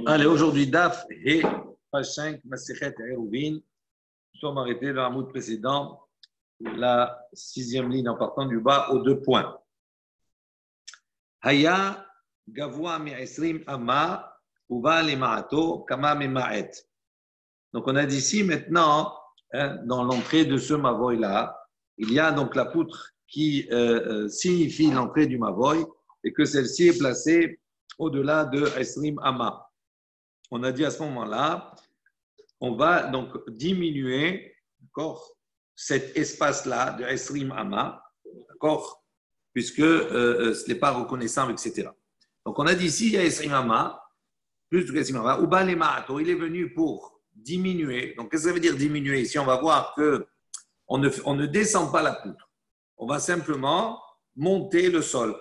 Allez, aujourd'hui, Daf et page 5, Masechet Eruvin. Nous sommes arrêtés dans la moute précédent, la sixième ligne en partant du bas aux 2 points. Haya gavua mi'esrim amma uva lema'ato kama mema'et. Donc, on a dit ici maintenant, dans l'entrée de ce mavoy-là, il y a donc la poutre qui signifie l'entrée du mavoy et que celle-ci est placée au-delà de Esrim Amma. On a dit à ce moment-là, on va donc diminuer cet espace-là de Esrim Amma, d'accord, puisque ce n'est pas reconnaissable, etc. Donc on a dit ici, il y a Esrim Amma, plus de Esrim Amma, Uba le Ma'ato, il est venu pour diminuer. Donc qu'est-ce que ça veut dire diminuer? Ici, on va voir qu'on ne descend pas la poutre. On va simplement monter le sol.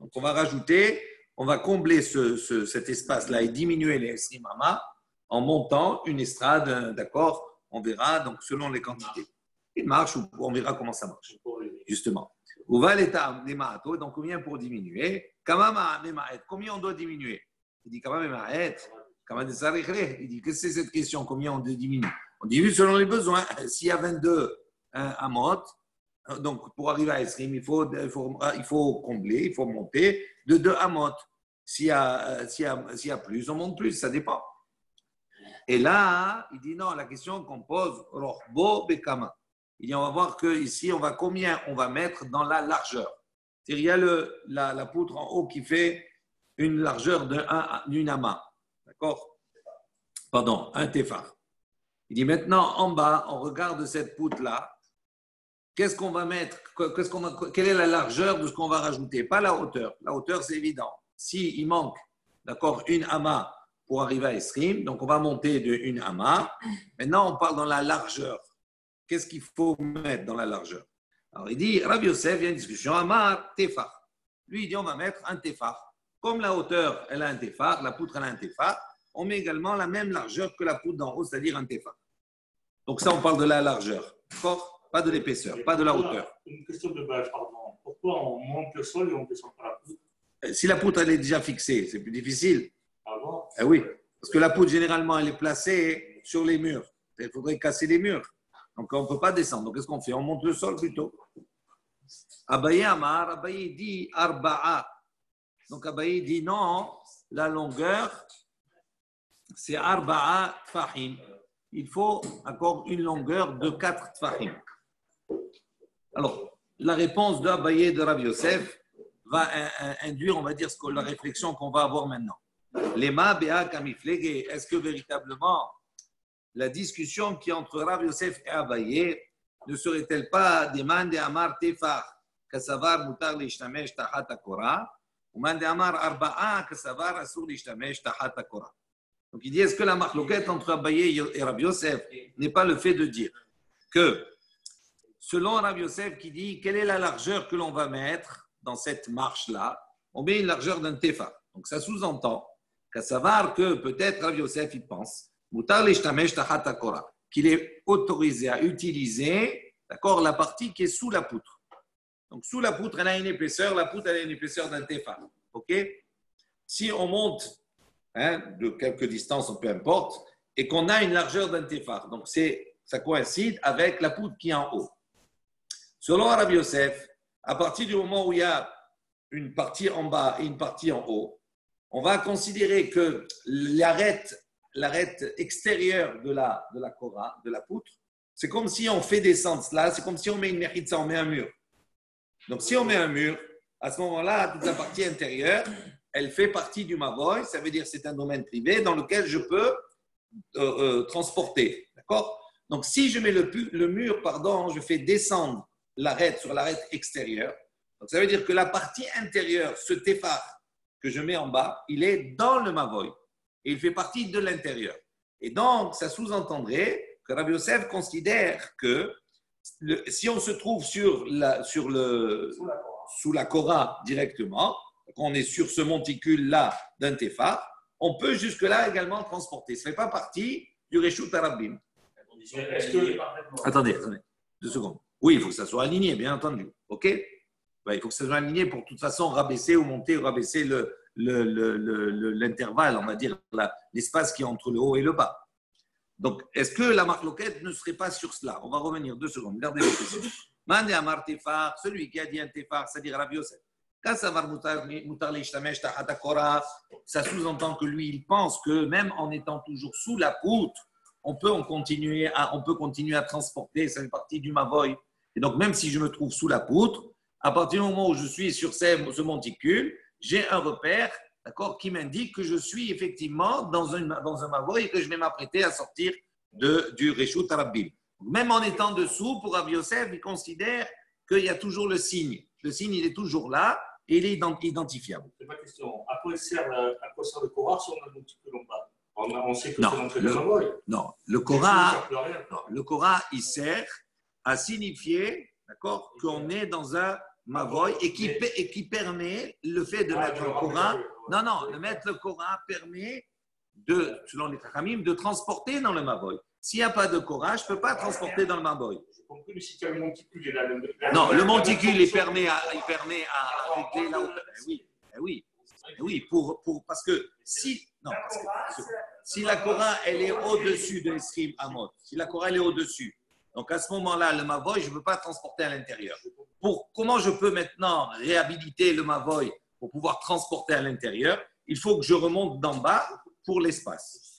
Donc on va rajouter. On va combler cet espace-là et diminuer les Esrim Amma en montant une estrade, d'accord? On verra, donc selon les quantités. Il marche ou on verra comment ça marche, justement. Où va l'état des ma'ato? Donc combien pour diminuer? Combien on doit diminuer? Il dit il dit que c'est cette question, combien on doit diminuer? On diminue selon les besoins. S'il y a 22 amot, donc, pour arriver à Esrim, il faut combler, il faut monter de 2 amot. S'il y a plus, on monte plus, ça dépend. Et là, il dit non, la question qu'on pose, Rohbo Bekama. Il dit on va voir qu'ici, combien on va mettre dans la largeur. C'est-à-dire, il y a la poutre en haut qui fait une largeur d'une ama. D'accord? Pardon, un tefar. Il dit maintenant, en bas, on regarde cette poutre-là. Qu'est-ce qu'on va mettre? Quelle est la largeur de ce qu'on va rajouter? Pas la hauteur. La hauteur, c'est évident. S'il manque, d'accord, une ama pour arriver à Esrim, donc on va monter de une ama. Maintenant, on parle dans la largeur. Qu'est-ce qu'il faut mettre dans la largeur? Alors, il dit, Rabbi Yosef, il y a une discussion, amar, tefar. Lui, il dit, on va mettre un tefar. Comme la hauteur, elle a un tefar, la poutre, elle a un tefar, on met également la même largeur que la poutre d'en haut, c'est-à-dire un tefar. Donc ça, on parle de la largeur. D'accord? Pas de l'épaisseur, pas de la hauteur. Une question de base, pardon. Pourquoi on monte le sol et on ne descend pas la poutre? Si la poutre elle est déjà fixée, c'est plus difficile. Ah bon? Eh oui, parce que la poutre, généralement, elle est placée sur les murs. Il faudrait casser les murs. Donc, on ne peut pas descendre. Donc, qu'est-ce qu'on fait? On monte le sol plutôt. Abaye Amar, Abaye dit Arba'a. Donc, Abaye dit non, la longueur, c'est Arba'a Tfahim. Il faut encore une longueur de 4 Tfahim. Alors, la réponse d'Abaye et de Rabbi Yosef va induire, on va dire, la réflexion qu'on va avoir maintenant. Lema Bea Kamiflege, est-ce que véritablement la discussion qui est entre Rabbi Yosef et Abaye ne serait-elle pas des man de Amar Tefar, Kasavar Mutar Lishtamesh Tahat Akora, ou man de Amar Arba'a, Kasavar Asur Lishtamesh Tahat Akora? Donc il dit, est-ce que la marloquette entre Abaye et Rabbi Yosef n'est pas le fait de dire que selon Rabbi Yosef qui dit quelle est la largeur que l'on va mettre dans cette marche-là, on met une largeur d'un tefar. Donc ça sous-entend qu'à savoir que peut-être Rabbi Yosef il pense qu'il est autorisé à utiliser, d'accord, la partie qui est sous la poutre. Donc sous la poutre, elle a une épaisseur, la poutre elle a une épaisseur d'un tefar. Ok? Si on monte de quelques distances, peu importe, et qu'on a une largeur d'un tefar, donc ça coïncide avec la poutre qui est en haut. Selon Rabbi Yosef, à partir du moment où il y a une partie en bas et une partie en haut, on va considérer que l'arête extérieure de la kora, de la poutre, c'est comme si on fait descendre cela, c'est comme si on met une mechitza, on met un mur. Donc si on met un mur, à ce moment-là, toute la partie intérieure, elle fait partie du mavoy, ça veut dire que c'est un domaine privé dans lequel je peux transporter. D'accord? Donc si je mets le mur, je fais descendre l'arête sur l'arête extérieure. Donc, ça veut dire que la partie intérieure, ce tefar que je mets en bas, il est dans le mavoy et il fait partie de l'intérieur. Et donc, ça sous-entendrait que Rabbi Yosef considère que si on se trouve sous la kora directement, qu'on est sur ce monticule-là d'un tefar, on peut jusque-là également transporter. Ce ne fait pas partie du Reshut Arabim. Attendez, 2 secondes. Oui, il faut que ça soit aligné, bien entendu. OK? Il faut que ça soit aligné pour de toute façon rabaisser ou monter ou rabaisser l'intervalle, on va dire, l'espace qui est entre le haut et le bas. Donc, est-ce que la marloquette ne serait pas sur cela? On va revenir 2 secondes. Regardez les questions. Mande Amar Tefar, celui qui a dit un Tefar, c'est-à-dire Rabbi Yosef. Ça sous-entend que lui, il pense que même en étant toujours sous la poutre, on peut continuer à transporter, ça fait partie du Mavoy. Et donc, même si je me trouve sous la poutre, à partir du moment où je suis sur ce monticule, j'ai un repère, d'accord, qui m'indique que je suis effectivement dans un Mavoy et que je vais m'apprêter à sortir du Reshut Rabbim. Même en étant dessous, pour Rabbi Yosef, il considère qu'il y a toujours le signe. Le signe, il est toujours là et il est identifiable. C'est ma question. À quoi sert le Korah si on a un monticule en bas? On sait que c'est l'entrée de Mavoy. Non, le Korah, il sert à signifier, d'accord, qu'on est dans un Mavoy et qui permet le fait de mettre le Korah. De mettre le Korah permet, selon les Chachamim, de transporter dans le Mavoy. S'il n'y a pas de Korah, je ne peux pas transporter dans le Mavoy. J'ai compris, mais si tu as le monticule, il a le monticule, il permet à régler la hauteur. Oui, parce que si la Korah, elle est au-dessus de l'Esrim Amot, si la Korah, elle est au-dessus, donc à ce moment-là, le Mavoy, je ne peux pas transporter à l'intérieur. Comment je peux maintenant réhabiliter le Mavoy pour pouvoir transporter à l'intérieur? Il faut que je remonte d'en bas pour l'espace.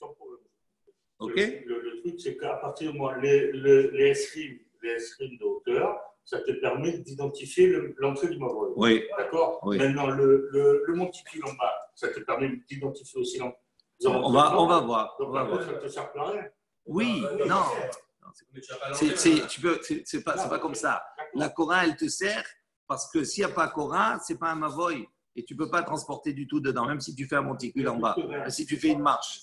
Ok? Le truc, c'est qu'à partir du moment les escrimes de hauteur, ça te permet d'identifier l'entrée du Mavoy. Oui. D'accord? Oui. Maintenant, le monticule en bas, ça te permet d'identifier aussi l'entrée. On va voir. Donc, ça ne te sert plus à rien. Oui, non. C'est pas comme ça. La Korah, elle te sert parce que s'il n'y a pas Korah, ce n'est pas un Mavoy. Et tu ne peux pas transporter du tout dedans, même si tu fais un monticule en bas, même si tu fais une marche.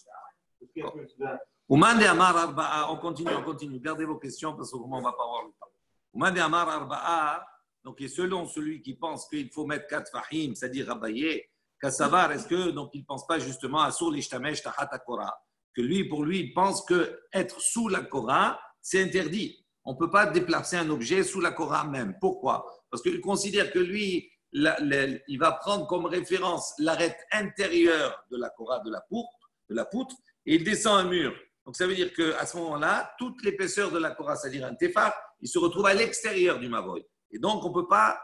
On continue. Gardez vos questions parce qu'autrement, on ne va pas avoir le temps. Oumande Amar Arba'a, donc, et selon celui qui pense qu'il faut mettre 4 fahim, c'est-à-dire rabayer, Kassavar, est-ce que donc il ne pense pas justement à sur l'ishtamesh tahat Korah, que pour lui, il pense que être sous la Korah, c'est interdit. On ne peut pas déplacer un objet sous la Korah même. Pourquoi? Parce qu'il considère que lui, il va prendre comme référence l'arête intérieure de la Korah, de la poutre, et il descend un mur. Donc ça veut dire qu'à ce moment-là, toute l'épaisseur de la Korah, c'est-à-dire un tefar, il se retrouve à l'extérieur du Mavoy. Et donc on ne peut pas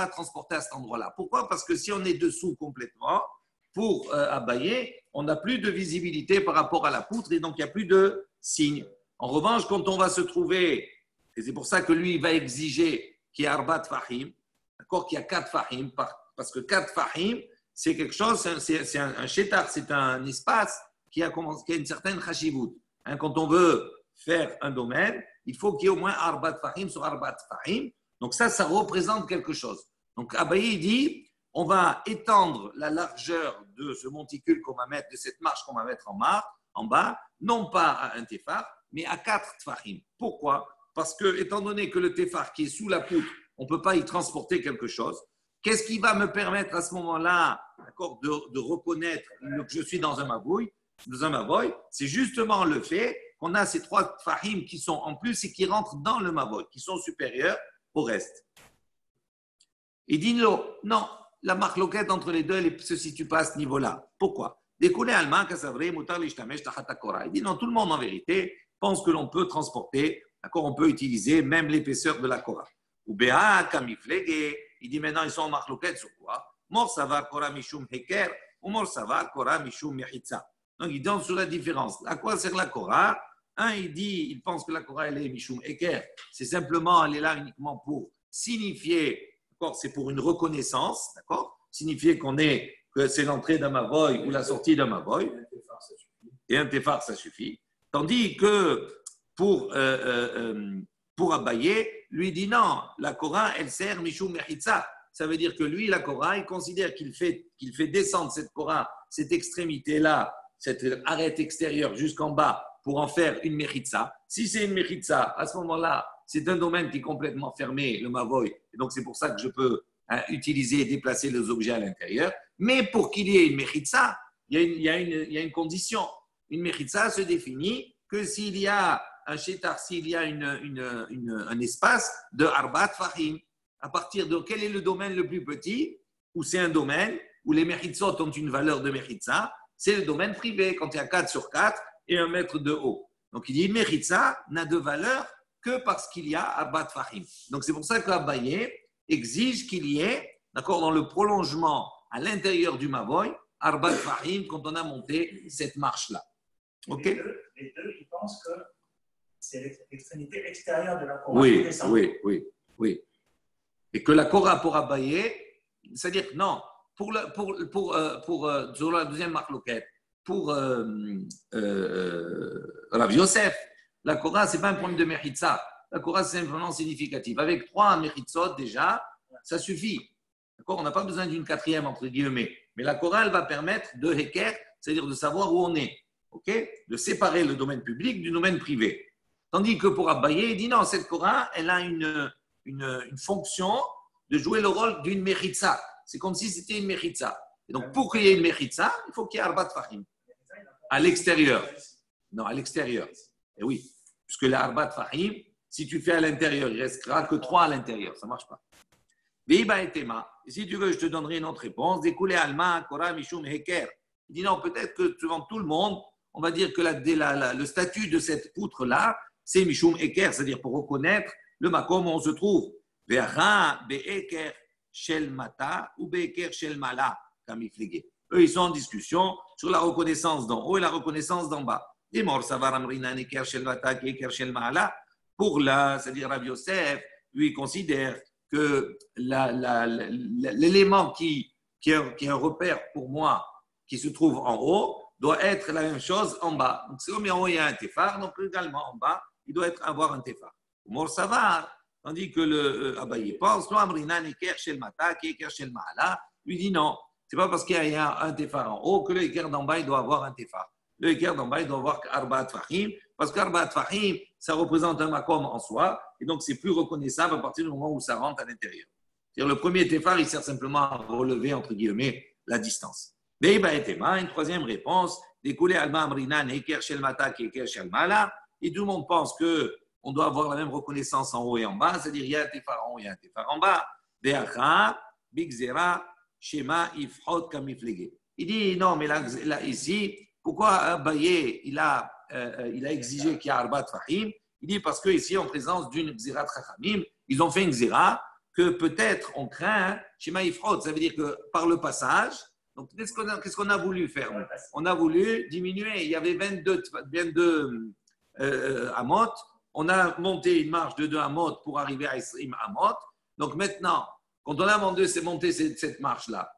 transporter à cet endroit-là. Pourquoi? Parce que si on est dessous complètement, pour abayer, on n'a plus de visibilité par rapport à la poutre et donc il n'y a plus de signe. En revanche, quand on va se trouver, et c'est pour ça que lui, il va exiger qu'il y ait Arbat Fahim, d'accord, qu'il y a 4 Fahim, parce que 4 Fahim, c'est quelque chose, c'est un Shetar, c'est un espace qui a une certaine Chashivut. Quand on veut faire un domaine, il faut qu'il y ait au moins Arbat Fahim sur Arbat Fahim. Donc ça représente quelque chose. Donc Abaye dit, on va étendre la largeur de ce monticule qu'on va mettre, de cette marche qu'on va mettre en bas, non pas à un tefar, mais à 4 tfahim. Pourquoi? Parce que, étant donné que le tefar qui est sous la poutre, on ne peut pas y transporter quelque chose, qu'est-ce qui va me permettre à ce moment-là, d'accord, de reconnaître que je suis dans un mavoy? C'est justement le fait qu'on a ces 3 tfahim qui sont en plus et qui rentrent dans le mavoy, qui sont supérieurs au reste. Il dit non, la marloquette entre les deux, elle ne se situe pas à ce niveau-là. Pourquoi? Il dit non, tout le monde en vérité pense que l'on peut transporter, d'accord, on peut utiliser même l'épaisseur de la Korah. Ou Béa, Kamiflege, il dit maintenant ils sont en marloquette sur quoi? Mor savar Korah mishum heker, ou mor savar Korah mishum mechitza. Donc il donne sur la différence. À quoi sert la Korah? Il pense que la Korah elle est mishum heker, c'est simplement, elle est là uniquement pour signifier, d'accord, c'est pour une reconnaissance, d'accord, signifier que c'est l'entrée d'un mavoy ou la sortie d'un mavoy. Et un tefar, ça suffit. Tandis que pour Abaye, lui dit non, la Korah, elle sert Mishum Mechitza. Ça veut dire que lui, la Korah, il considère qu'il fait descendre cette Korah, cette extrémité-là, cette arête extérieure jusqu'en bas pour en faire une Mechitza. Si c'est une Mechitza, à ce moment-là, c'est un domaine qui est complètement fermé, le Mavoy. Et donc, c'est pour ça que je peux utiliser et déplacer les objets à l'intérieur. Mais pour qu'il y ait une Mechitza, il y a une condition. Une Mechitza se définit que s'il y a un Shetar, s'il y a un espace de Arbat Fahim, à partir de quel est le domaine le plus petit, ou c'est un domaine où les Mechitzot ont une valeur de Mechitza, c'est le domaine privé, quand il y a 4 sur 4 et 1 mètre de haut. Donc il dit une Mechitza n'a de valeur que parce qu'il y a Arbat Fahim. Donc c'est pour ça qu'Abaye exige qu'il y ait, d'accord, dans le prolongement à l'intérieur du Mavoy, Arbat Fahim, quand on a monté cette marche-là. Ok. Les deux, ils pensent que c'est l'extrémité extérieure de la Korah. Oui. Et que la Korah pour Abaye, c'est-à-dire que non, sur la deuxième marloquette, pour Rav Yosef, la Korah, ce n'est pas un problème de Mechitza. La Korah, c'est simplement significatif. Avec 3 Mechitzot, déjà, ça suffit. D'accord, on n'a pas besoin d'une 4e, entre guillemets. Mais la Korah, elle va permettre de Heker, c'est-à-dire de savoir où on est. Okay, de séparer le domaine public du domaine privé. Tandis que pour Abaye, il dit non, cette Korah, elle a une fonction de jouer le rôle d'une Mechitza. C'est comme si c'était une Mechitza. Et donc, pour qu'il y ait une Mechitza, il faut qu'il y ait Arbat Fahim. À l'extérieur. Non, à l'extérieur. Et oui, puisque l'Arbat Fahim, si tu fais à l'intérieur, il ne restera que 3 à l'intérieur. Ça ne marche pas. Veiba et Tema. Et si tu veux, je te donnerai une autre réponse. Découlé Alma, Korah, Mishum, Heker. Il dit non, peut-être que devant tout le monde, on va dire que le statut de cette poutre-là, c'est Mishum Heker, c'est-à-dire pour reconnaître le makom où on se trouve. Ve'ra be'eker shel mata ou be'eker shel mala, comme il fléguait. Eux, ils sont en discussion sur la reconnaissance d'en haut et la reconnaissance d'en bas. Et mort, savar amrinan eker shel mata ki eker shel mala. Pour là, c'est-à-dire Rav Yosef, lui, il considère que l'élément qui est un repère pour moi, qui se trouve en haut, doit être la même chose en bas. Donc, c'est comme en haut, il y a un tefar, donc également en bas, il doit avoir un tefar. Mor savar, tandis que le Abaye pense, lui dit non, c'est pas parce qu'il y a un tefar en haut que le équerre d'en bas, il doit avoir un tefar. Le équerre d'en bas, il doit avoir Arbaat Fahim, parce qu'Arbaat Fahim, ça représente un makom en soi, et donc c'est plus reconnaissable à partir du moment où ça rentre à l'intérieur. C'est-à-dire le premier tefar, il sert simplement à relever, entre guillemets, la distance. Une troisième réponse, découlé Alma Amrinan, Eker Shel Mata, Eker Shel Mala, et tout le monde pense qu'on doit avoir la même reconnaissance en haut et en bas, c'est-à-dire il y a un tefar en haut et un tefar en bas. Deacha, Bigzera, Shema, Ifhot, Kamiflege. Il dit non, mais là ici, pourquoi Abaye, il a exigé qu'il y a Arbat Fahim? Il dit parce qu'ici, en présence d'une Gzera Trachamim, ils ont fait une Gzera que peut-être on craint, Shema, Ifhot, ça veut dire que par le passage, donc, qu'est-ce qu'on a voulu faire? On a voulu diminuer. Il y avait 22 amot. On a monté une marche de 2 amot pour arriver à Esrim amot. Donc maintenant, quand on a monté cette marche-là,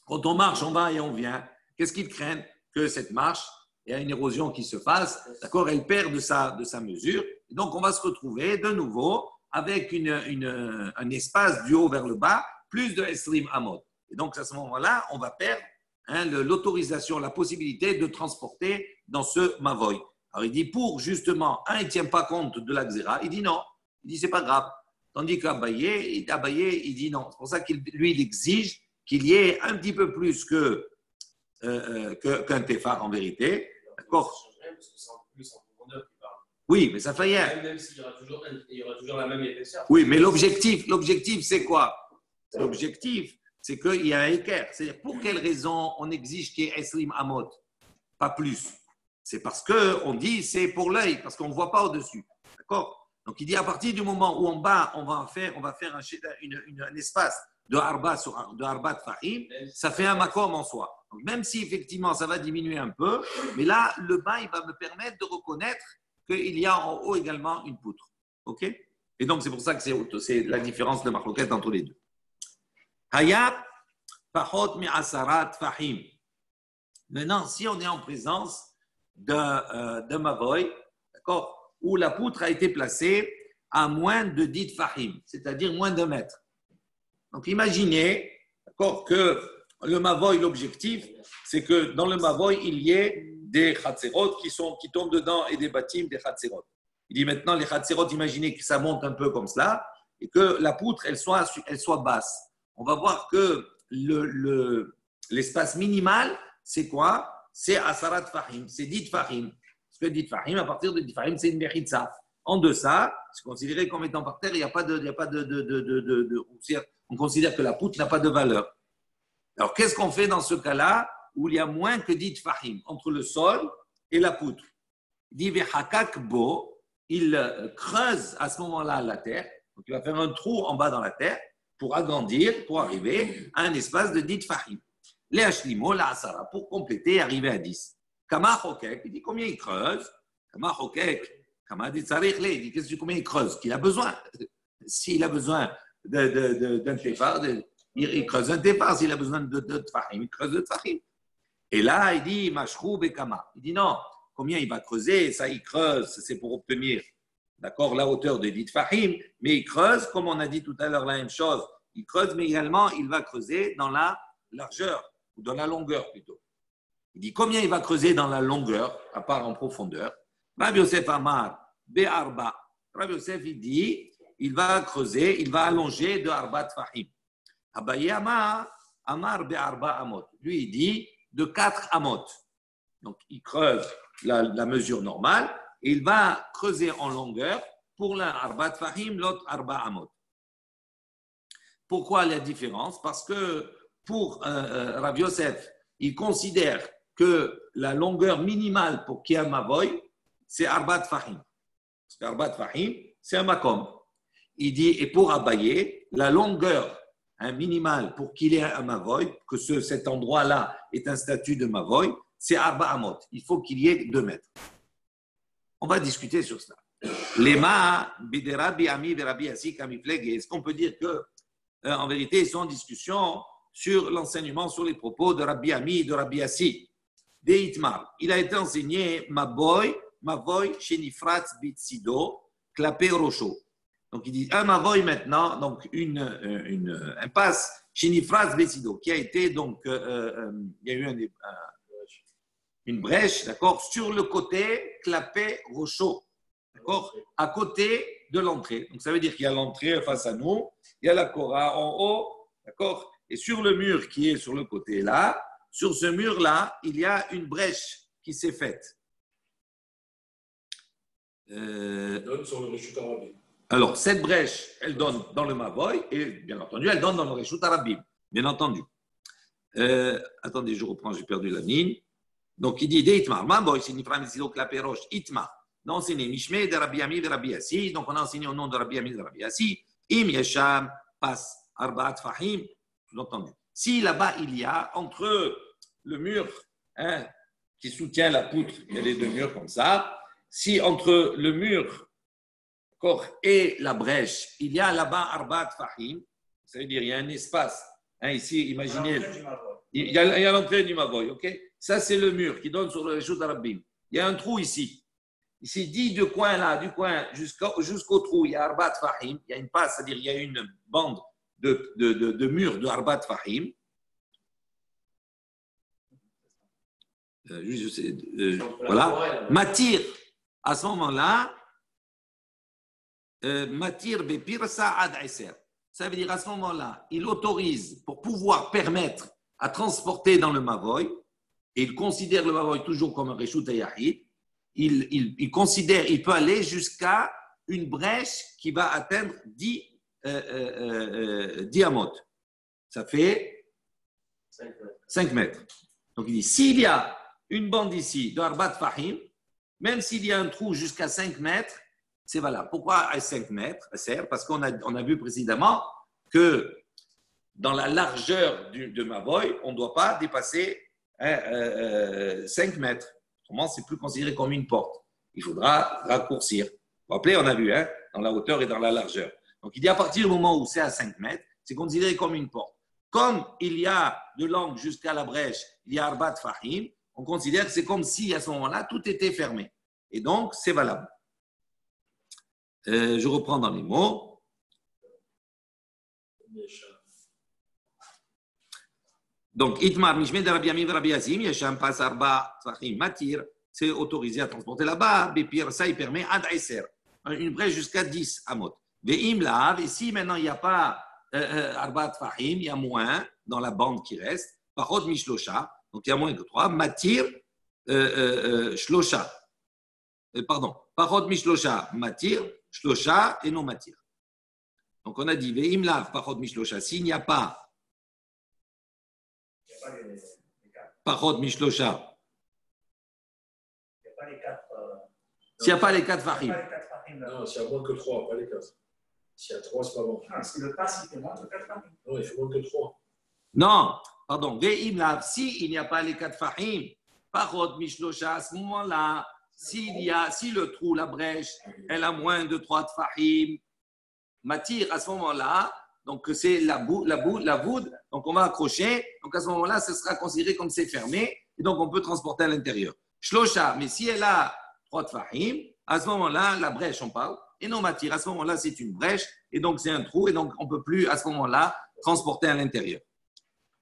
quand on marche, on va et on vient, qu'est-ce qu'ils craignent? Que cette marche, il y a une érosion qui se fasse, d'accord, elle perd de sa mesure. Et donc, on va se retrouver de nouveau avec un espace du haut vers le bas, plus de Esrim amot. Et donc, à ce moment-là, on va perdre l'autorisation, la possibilité de transporter dans ce Mavoy. Alors, il dit, pour justement, il ne tient pas compte de la Xéra, il dit non. Il dit, c'est pas grave. Tandis qu'Abaye, il dit non. C'est pour ça qu'il exige qu'il y ait un petit peu plus qu'un tefar en vérité. D'accord? Parce que c'est en plus en profondeur qu'il parle. Oui, mais ça fait rien. Même s'il y aura toujours la même épaisseur. Oui, mais l'objectif, c'est quoi? L'objectif, c'est qu'il y a un équerre. C'est-à-dire, pour quelle raison on exige qu'il y ait Esrim Amot? Pas plus. C'est parce qu'on dit c'est pour l'œil, parce qu'on ne voit pas au-dessus. D'accord? Donc, il dit à partir du moment où en bas, on va faire un espace de Arbat Fahim, ça fait un makom en soi. Donc, même si effectivement ça va diminuer un peu, mais là, le bas, il va me permettre de reconnaître qu'il y a en haut également une poutre. OK? Et donc, c'est pour ça que c'est la différence de marloquette entre les deux. Hayat, Fahot mi Asarat Fahim. Maintenant, si on est en présence d'un Mavoy, d'accord, où la poutre a été placée à moins de 10 Fahim, c'est-à-dire moins d'1 mètre. Donc, imaginez, d'accord, que le Mavoy, l'objectif, c'est que dans le Mavoy, il y ait des Khatserot qui tombent dedans et des bâtiments des Khatserot. Il dit maintenant, les Khatserot, imaginez que ça monte un peu comme cela et que la poutre, elle soit basse. On va voir que l'espace minimal, c'est quoi? C'est Asarat Fahim, c'est 10 Fahim. Parce que 10 Fahim, à partir de 10 Fahim, c'est une Mechitza. En deçà, c'est considéré comme étant par terre, il n'y a pas de on considère que la poutre n'a pas de valeur. Alors, qu'est-ce qu'on fait dans ce cas-là où il y a moins que 10 tfahim entre le sol et la poutre? Il dit Vehakak bo, il creuse à ce moment-là la terre, donc il va faire un trou en bas dans la terre pour agrandir, pour arriver à un espace de 10 tfahim. Les Hashlimo, la Asara, pour compléter et arriver à 10. Kama Chokek, il dit combien il creuse? Kama Chokek, Kama dit Tsarich le, il dit qu'est-ce que combien il creuse? Qu'il a besoin. S'il a besoin d'un tefar, il creuse un tefar. S'il a besoin de tfahim, il creuse de tfahim. Et là, il dit Mashrou Bekama. Il dit non, combien il va creuser? Ça, il creuse, c'est pour obtenir, d'accord, la hauteur de 10 tfahim, mais il creuse, comme on a dit tout à l'heure, la même chose. Il creuse, mais également, il va creuser dans la largeur, ou dans la longueur plutôt. Il dit combien il va creuser dans la longueur, à part en profondeur. Rabbi Yosef Amar, Be'arba. Rabbi Yosef, il dit, il va creuser, il va allonger de Arba Tfahim. Abaye Amar, Amar Be'arba Amot. Lui, il dit de 4 Amot. Donc, il creuse la mesure normale et il va creuser en longueur pour l'un Arba Tfahim, l'autre Arba Amot. Pourquoi la différence? Parce que pour Rav Yosef, il considère que la longueur minimale pour qu'il y ait un mavoy, c'est Arba Tfahim. Parce qu'Arba Tfahim, c'est un makom. Il dit, et pour Abaye, la longueur minimale pour qu'il y ait un mavoy, que cet endroit-là est un statut de mavoy, c'est Arba Amot. Il faut qu'il y ait 2 mètres. On va discuter sur cela. Lema, Biderabi Ami, Verabi Asi, Kamifleg, est-ce qu'on peut dire que, en vérité, ils sont en discussion sur l'enseignement, sur les propos de Rabbi Ami et de Rabbi Assi. De Itmar. Il a été enseigné Mavoy, Shenifratz Bitsido, Klapé Rocho. Donc il dit un Mavoy maintenant, donc un passe Shenifratz Bitsido, qui a été donc, il y a eu une brèche, d'accord, sur le côté Klapé Rocho, d'accord, à côté de l'entrée. Donc ça veut dire qu'il y a l'entrée face à nous, il y a la Korah en haut, d'accord. Et sur le mur qui est sur le côté là, sur ce mur-là, il y a une brèche qui s'est faite. Donne sur le Reshut Arabim. Alors, cette brèche, elle donne dans le Mavoy et bien entendu, elle donne dans le Reshut Arabim. Bien entendu. Attendez, je reprends, j'ai perdu la ligne. Donc, il dit Deitmar, Mavoy, c'est Nifram Isido Klaperosh, Itmar. Non, c'est Mishme de Rabbi Ami de Rabbi Assi. Donc, on a enseigné au nom de Rabbi Ami de Rabbi Assi. Im Yesham, passe Arbaat Fahim. Entendu. Si là-bas, il y a entre le mur qui soutient la poutre, il y a les 2 murs comme ça, si entre le mur et la brèche, il y a là-bas Arbat Fahim, ça veut dire il y a un espace. Ici, imaginez, il y a l'entrée du Mavoy, ok? Ça, c'est le mur qui donne sur le Reshut Arabim. Il y a un trou ici. Ici, dit du coin là, du coin jusqu'au trou, il y a Arbat Fahim, il y a une passe, c'est-à-dire il y a une bande de murs de Arbat Fahim. Voilà. Matir, à ce moment-là, Matir Bepirsa Ad Eser. Ça veut dire à ce moment-là, il autorise pour pouvoir permettre à transporter dans le Mavoy, et il considère le Mavoy toujours comme un Reshut Yahid, il considère, il peut aller jusqu'à une brèche qui va atteindre 10 amot. Ça fait 5 mètres. Donc il dit, s'il y a une bande ici de Arbat Fahim, même s'il y a un trou jusqu'à 5 mètres, c'est valable. Pourquoi à 5 mètres? Parce qu'on a vu précédemment que dans la largeur de Mavoy, on ne doit pas dépasser 5 mètres. Autrement, c'est plus considéré comme une porte. Il faudra raccourcir. Vous vous rappelez, on a vu, dans la hauteur et dans la largeur. Donc, il dit à partir du moment où c'est à 5 mètres, c'est considéré comme une porte. Comme il y a de l'angle jusqu'à la brèche, il y a Arbat Fahim, on considère que c'est comme si à ce moment-là, tout était fermé. Et donc, c'est valable. Je reprends dans les mots. Donc, Itmar, Mishme de Rabbi Ami, Rabbi Azim, Yesham, Pas Arba Fahim, Matir, c'est autorisé à transporter là-bas. Bepir, ça, il permet Ad Eser, une brèche jusqu'à 10 amot. Et si maintenant il n'y a pas Arbat Fahim, il y a moins dans la bande qui reste, Pachot Mishlosha, donc il y a moins que 3, Matir Shlosha. Pardon, Pachot Mishlosha, Matir, Shlosha et non Matir. Donc on a dit Ve'im Lav, Pachot Mishlosha, s'il n'y a pas pas les quatre. Pachot Mishlosha. Il n'y a pas les quatre. S'il n'y a pas les 4 Il n'y a fahim. pas les quatre fahim là. Non, s'il y a moins que 3, pas les 4. S'il y a 3, c'est pas bon. Ah, si le pass, il fait moins de quatre fahim. Non, il faut moins que 3. Non, pardon. Ve'im lav, si il n'y a pas les 4 fahim, Pachot Mishlosha, à ce moment-là, si le trou, la brèche, elle a moins de 3 fahim, Matir, à ce moment-là, donc c'est la voûte, donc on va accrocher, donc à ce moment-là, ce sera considéré comme c'est fermé, et donc on peut transporter à l'intérieur. Shlosha, mais si elle a 3 tfahim, à ce moment-là, la brèche, on parle, et non Matir, à ce moment-là, c'est une brèche, et donc c'est un trou, et donc on ne peut plus, à ce moment-là, transporter à l'intérieur.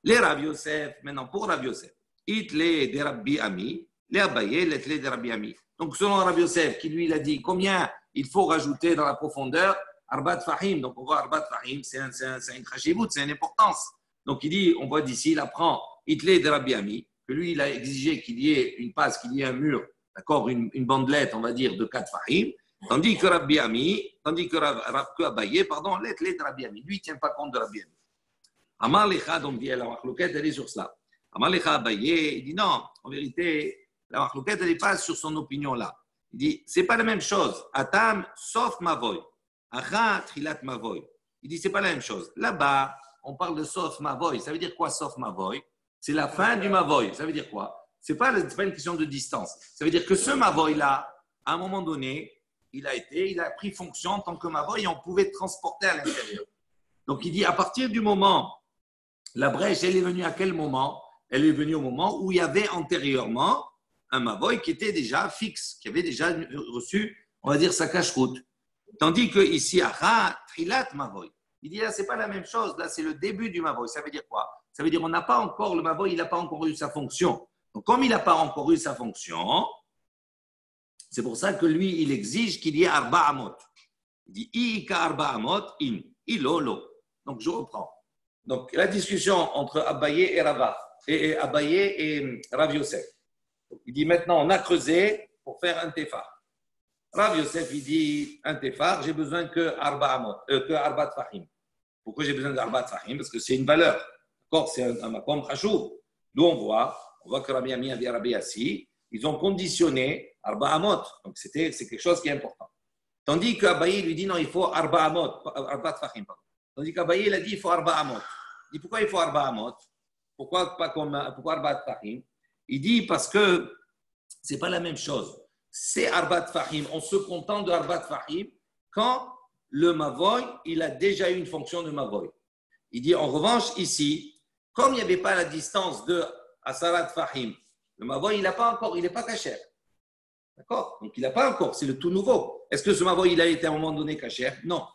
Les Rav Yosef, maintenant pour Rav Yosef, Itle de Rabbi Ami, les Abaye, l'Itle de Rabbi Ami. Donc selon Rav Yosef, qui lui, il a dit combien il faut rajouter dans la profondeur, Arbat Fahim, donc on voit Arbat Fahim, c'est une chashivut, c'est une importance. Donc il dit, on voit d'ici, il apprend Itle de Rabbi Ami, que lui, il a exigé qu'il y ait une passe, qu'il y ait un mur, d'accord, une bandelette, on va dire, de 4 Fahim, tandis que Rabbi Ami, tandis que Abaye, pardon, l'Itle de Rabbi Ami, lui, il ne tient pas compte de Rabbi Ami. Amar Lecha, donc dit, la marlouquette, elle est sur cela. Amar Lecha Abaye, il dit non, en vérité, la marlouquette, elle n'est pas sur son opinion là. Il dit, c'est pas la même chose. Atam, sauf Mavoy. Acha, Trilat Mavoy. Il dit, c'est pas la même chose. Là-bas, on parle de sauf Mavoy. Ça veut dire quoi, sauf Mavoy? C'est la fin du Mavoy. Ça veut dire quoi? C'est pas une question de distance. Ça veut dire que ce Mavoy-là, à un moment donné, il a pris fonction en tant que Mavoy et on pouvait transporter à l'intérieur. Donc, il dit, à partir du moment, la brèche, elle est venue à quel moment? Elle est venue au moment où il y avait antérieurement un Mavoy qui était déjà fixe, qui avait déjà reçu, on va dire, sa cache-route. Tandis que ici, à Trilat Mavoy, il dit là, c'est pas la même chose. Là, c'est le début du Mavoy. Ça veut dire quoi? Ça veut dire on n'a pas encore le Mavoy, il n'a pas encore eu sa fonction. Donc, comme il n'a pas encore eu sa fonction, c'est pour ça que lui, il exige qu'il y ait Arba Amot. Il dit Ika Arba Amot, in, ilolo. Donc, je reprends. Donc, la discussion entre Abaye et Rava, et Abaye et Rav Yosef. Il dit maintenant, on a creusé pour faire un tefar. Rav Yosef, il dit un tefar, j'ai besoin que Arba Tfahim. Pourquoi j'ai besoin d'Arba Tfahim? Parce que c'est une valeur. D'accord? C'est un makom chashouv. Nous, on voit que Rabbi Ami et Rabbi Assi, ils ont conditionné Arba Amot. Donc, c'est quelque chose qui est important. Tandis qu'Abaye lui dit non, il faut Arba Amot, Arba Tfahim. Tandis qu'Abaye, il a dit il faut Arba Amot. Il dit pourquoi il faut Arba Amot? Pourquoi Arba Tfahim? Il dit parce que ce n'est pas la même chose. C'est Arbat Fahim. On se contente de Arbat Fahim quand le Mavoy, il a déjà eu une fonction de Mavoy. Il dit en revanche, ici, comme il n'y avait pas la distance de Asarat Fahim, le Mavoy, il n'est pas caché. D'accord? Donc il n'a pas encore, c'est le tout nouveau. Est-ce que ce Mavoy, il a été à un moment donné caché? Non.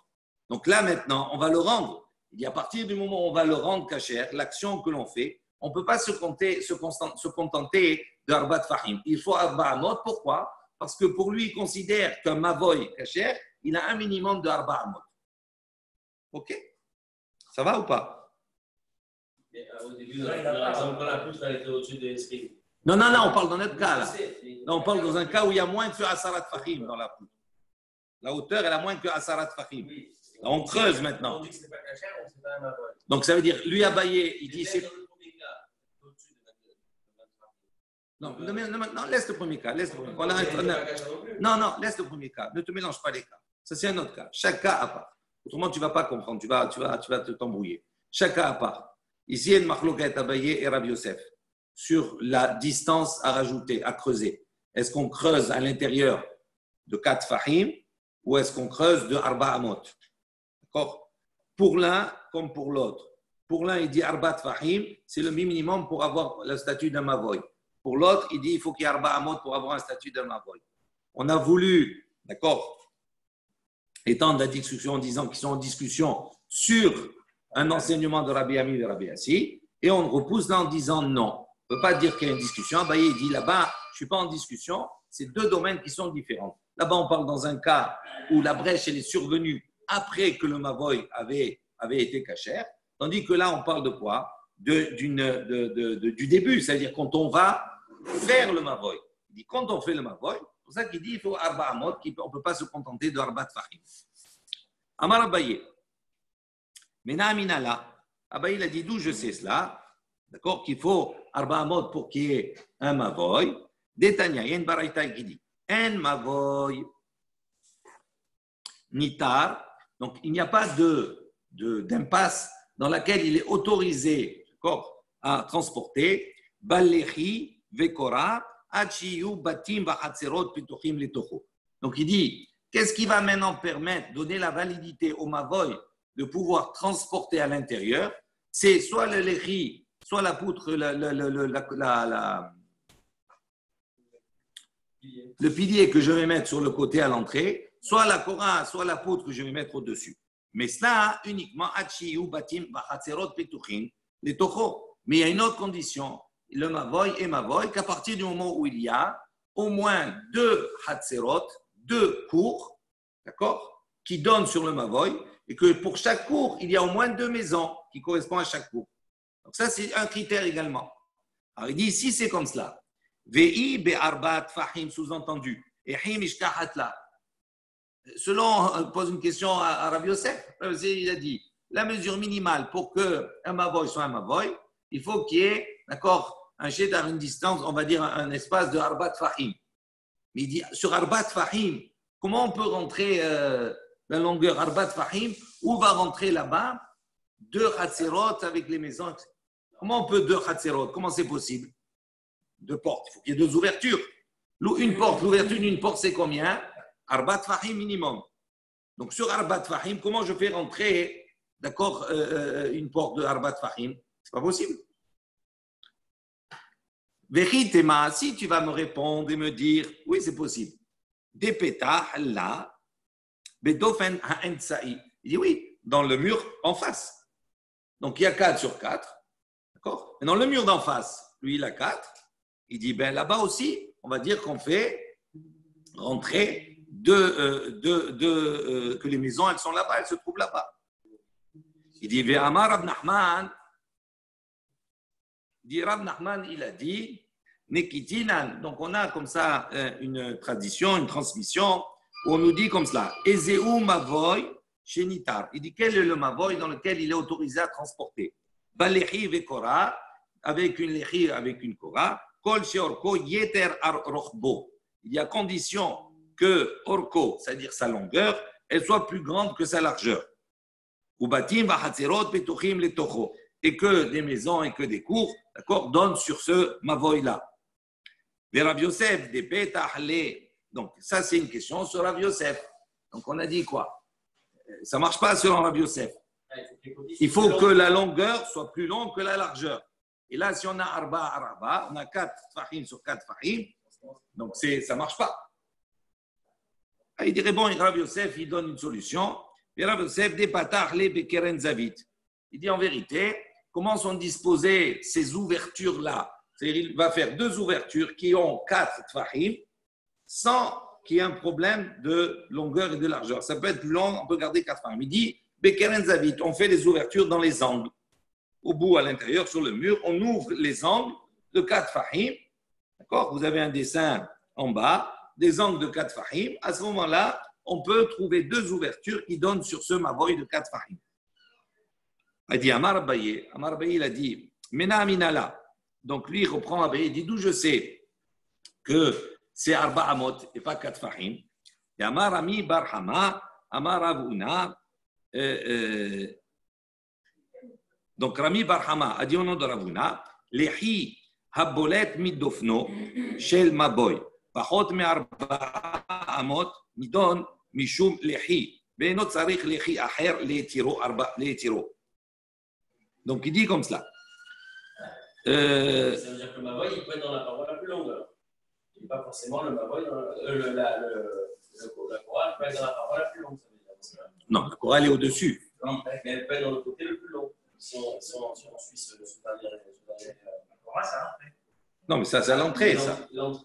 Donc là, maintenant, on va le rendre. Il dit à partir du moment où on va le rendre caché, l'action que l'on fait, on ne peut pas se contenter de Arbat Fahim. Il faut Arba Amot. Pourquoi? Parce que pour lui, il considère qu'un Mavoy Kacher, il a un minimum de Arba Amot. Ok? Ça va ou pas? Mais, au début, par exemple, quand la poutre elle était au-dessus des esprits. Non, on parle dans notre cas. Là, on parle dans un cas où il y a moins que Asarat Fahim dans la poutre. La hauteur, elle a moins que Asarat Fahim. Oui. On creuse maintenant. On dit que ce n'est pas caché, on sait pas un Mavoy. Donc ça veut dire, lui, Abaye, il dit c'est. Non, laisse le premier cas. Laisse le premier cas. Non, laisse le premier cas. Ne te mélange pas les cas. Ça, c'est un autre cas. Chaque cas à part. Autrement, tu ne vas pas comprendre. Tu vas t'embrouiller. Chaque cas à part. Ici, il y a une marloquette Abaye et Rav Yosef sur la distance à rajouter, à creuser. Est-ce qu'on creuse à l'intérieur de 4 Fahim ou est-ce qu'on creuse de Arba Amot? D'accord? Pour l'un comme pour l'autre. Pour l'un, il dit Arba Fahim, c'est le minimum pour avoir le statut d'un Mavoy. Pour l'autre, il dit il faut qu'il y ait Arba Amot pour avoir un statut d'un Mavoy. On a voulu, d'accord, étendre la discussion en disant qu'ils sont en discussion sur un enseignement de Rabbi Ami et Rabbi Assi, et on repousse là en disant non. On ne peut pas dire qu'il y a une discussion. Bah, il dit là-bas, je ne suis pas en discussion, c'est 2 domaines qui sont différents. Là-bas, on parle dans un cas où la brèche elle est survenue après que le Mavoy avait été cachère, tandis que là, on parle de quoi? Du début, c'est-à-dire quand on va faire le Mavoy. Il dit quand on fait le Mavoy, c'est pour ça qu'il dit il faut Arba Amot, on ne peut pas se contenter de Arba Tfahim. Amar Abaye. Mena Aminala. Abaye, il a dit d'où je sais cela? D'accord? Qu'il faut Arba Amot pour qu'il y ait un Mavoy. Détania, il y a une baraïta qui dit un Mavoy Nitar. Donc, il n'y a pas d'impasse dans laquelle il est autorisé, d'accord, à transporter Balechi, Vekora, Achiyu, Batim, Vachatzerot, Pituchim, Letocho. Donc, il dit qu'est-ce qui va maintenant permettre, donner la validité au Mavoy de pouvoir transporter à l'intérieur? C'est soit le Lechi, soit la poutre, le pilier que je vais mettre sur le côté à l'entrée, soit la Korah, soit la poutre que je vais mettre au-dessus. Mais cela uniquement Achiyu, Batim, Vachatzerot, Pituchim, Letocho. Mais il y a une autre condition, le Mavoy et Mavoy, qu'à partir du moment où il y a au moins 2 Hatzerot, 2 cours, d'accord, qui donnent sur le Mavoy, et que pour chaque cours, il y a au moins 2 maisons qui correspondent à chaque cours. Donc ça, c'est un critère également. Alors il dit, si c'est comme cela, Ve'i be'arbat fahim, sous-entendu, et him ishkahatla. Selon, on pose une question à Rav Yosef, il a dit, la mesure minimale pour qu'un Mavoy soit un Mavoy, il faut qu'il y ait, d'accord, un jet à une distance, on va dire un espace de Arbat Fahim. Mais il dit, sur Arbat Fahim, comment on peut rentrer la longueur Arbat Fahim? Où va rentrer là-bas 2 Hatzerot avec les maisons? Comment on peut 2 Hatzerot? Comment c'est possible? 2 portes. Il faut qu'il y ait 2 ouvertures. Une porte, l'ouverture d'une porte, c'est combien? Arbat Fahim minimum. Donc sur Arbat Fahim, comment je fais rentrer, d'accord, une porte de Arbat Fahim? C'est pas possible. Vechitema, si tu vas me répondre et me dire, oui, c'est possible. Depeta là, bedofen ha'ensa'i. Il dit oui, dans le mur en face. Donc il y a 4 sur 4. D'accord? Mais dans le mur d'en face, lui, il a 4. Il dit, ben là-bas aussi, on va dire qu'on fait rentrer que les maisons, elles sont là-bas, elles se trouvent là-bas. Il dit, Ve'amar Rab Nachman. Rab Nachman, il a dit, Nekitinan. Donc, on a comme ça une tradition, une transmission, où on nous dit comme cela, Ezeu Mavoy Shenitar. Il dit, quel est le Mavoy dans lequel il est autorisé à transporter? Balechi Vekora, avec une Lechi, avec une Kora, Kol Sheorko Yeter Ar Rochbo. Il y a condition que Orko, c'est-à-dire sa longueur, elle soit plus grande que sa largeur. Ubatim Vachatzerot Petuchim Letocho. Et que des maisons et que des cours, d'accord, donnent sur ce Mavoy-là. Les Rav Yosef, des Betahle. Donc, ça, c'est une question sur Rav Yosef. Donc, on a dit quoi? Ça ne marche pas selon Rav Yosef. Il faut que la longueur soit plus longue que la largeur. Et là, si on a Arba, on a 4 Fahim sur 4 Fahim. Donc, ça ne marche pas. Il dirait, bon, Rav Yosef, il donne une solution. Et Rav Yosef, des Betahle Bekeren Zavit. Il dit en vérité, comment sont disposées ces ouvertures-là? C'est-à-dire, il va faire 2 ouvertures qui ont 4 tfahim sans qu'il y ait un problème de longueur et de largeur. Ça peut être plus long, on peut garder 4 tfahim. Il dit, Bekeren Zavit, on fait des ouvertures dans les angles. Au bout, à l'intérieur, sur le mur, on ouvre les angles de 4 tfahim. D'accord? Vous avez un dessin en bas, des angles de 4 tfahim. À ce moment-là, on peut trouver 2 ouvertures qui donnent sur ce mavoy de 4 tfahim. Il dit Amar Abaye, il a dit Mena Aminala. Donc lui, il reprend Abaye, il dit d'où je sais que c'est Arba Amot et pas 4 Fahim. Et Amar Ami Barhama, Amar Ravuna. Donc Rami Barhama a dit au nom de Ravuna Lehi Habolet Midofno Shel Maboy. Pachot me Arba Amot Nidon Mishum Lehi. Beno Tsarich Lehi Aher Leetiro Arba Leetiro. Donc, il dit comme cela. Ça veut dire que le Mavoy, il peut être dans la paroi la plus longue. Il n'est pas forcément le Mavoy, la chorale peut être dans la paroi la plus longue. Ça veut dire. Non, la chorale est au-dessus. Oui, mais elle peut être dans le côté le plus long. Si on suit ce dernier. La chorale, c'est à l'entrée. Non, mais ça, c'est à l'entrée, ça. On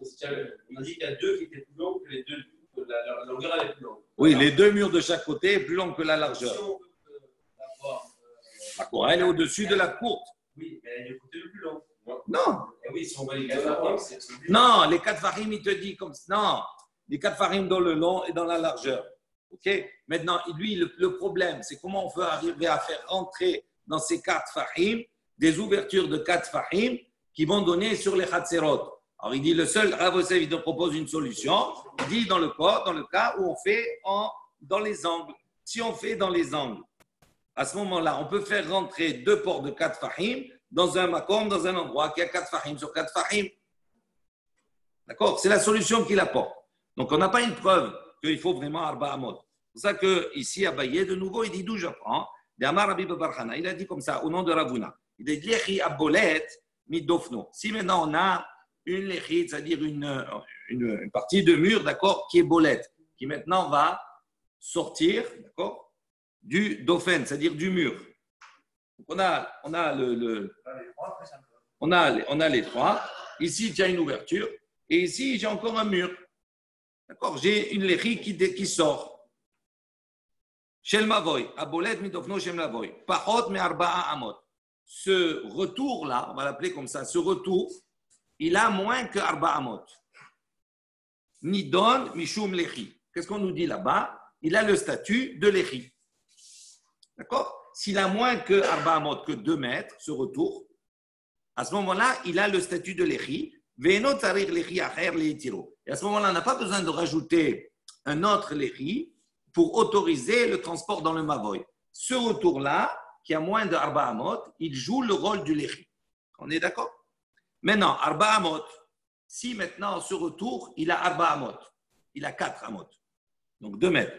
a dit qu'il y a 2 qui étaient plus longs que les 2. La longueur, elle est plus longue. Oui, les 2 murs de chaque côté, plus longs que la largeur. Si on veut avoir. La chorale est au-dessus de la courte. Oui, mais elle est du côté le plus long. Non. Et oui, si on voit les 4 Fahim, c'est celui. Non, les 4 Fahim, il te dit comme ça. Non, les 4 Fahim dans le long et dans la largeur. OK? Maintenant, lui, le problème, c'est comment on peut arriver à faire rentrer dans ces 4 Fahim des ouvertures de 4 fahim qui vont donner sur les Hatserot. Alors, il dit, le seul, Rav Yosef, il te propose une solution. Il dit, dans le cas où on fait dans les angles. Si on fait dans les angles, à ce moment-là, on peut faire rentrer 2 portes de 4 fahim dans un makom, dans un endroit qui a 4 fahim sur 4 fahim. D'accord? C'est la solution qu'il apporte. Donc, on n'a pas une preuve qu'il faut vraiment Arba Amot. C'est pour ça qu'ici, à Baye, de nouveau, il dit d'où j'apprends. Il a dit comme ça, au nom de Ravuna. Il dit Lechi abolet midofno. Si maintenant on a une lechi, c'est-à-dire une partie de mur, d'accord, qui est bolette, qui maintenant va sortir, d'accord, du dofen, c'est-à-dire du mur. Donc on a les 3. Ici, il y a une ouverture. Et ici, j'ai encore un mur. D'accord? J'ai une lechi qui sort. Shel Mavoy, Abolet Midofno Shem Mavoy, Pachot me Arba'a Amot. Ce retour-là, on va l'appeler comme ça, ce retour, il a moins que Arba'a Amot. Nidon Mishum Lechi. Qu'est-ce qu'on nous dit là-bas? Il a le statut de Lechi. D'accord? S'il a moins que Arba'a Amot, que 2 mètres, ce retour, à ce moment-là, il a le statut de Lechi. Ve'eno Tzarir Lechi Acher Leitiro. Et à ce moment-là, on n'a pas besoin de rajouter un autre Lechi pour autoriser le transport dans le Mavoy. Ce retour-là, qui a moins de Arba Amot, il joue le rôle du Lechi. On est d'accord? Maintenant, Arba Amot, si maintenant ce retour, il a Arba Amot, il a 4 Amot, donc 2 mètres.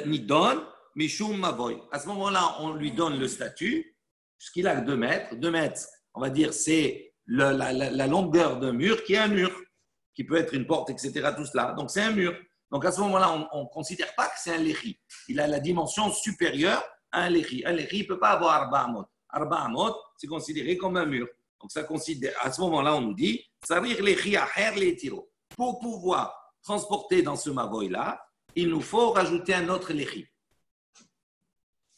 Nidon, Mishum Mavoy. À ce moment-là, on lui donne le statut, puisqu'il a 2 mètres. 2 mètres, on va dire, c'est la longueur d'un mur qui est un mur, qui peut être une porte, etc. Tout cela. Donc, c'est un mur. Donc, à ce moment-là, on ne considère pas que c'est un lechi. Il a la dimension supérieure à un lechi. Un lechi ne peut pas avoir Arba Amot. Arba Amot, c'est considéré comme un mur. Donc, ça considère, à ce moment-là, on nous dit Sarir lechi acher leitiro. Pour pouvoir transporter dans ce mavoy-là, il nous faut rajouter un autre lechi.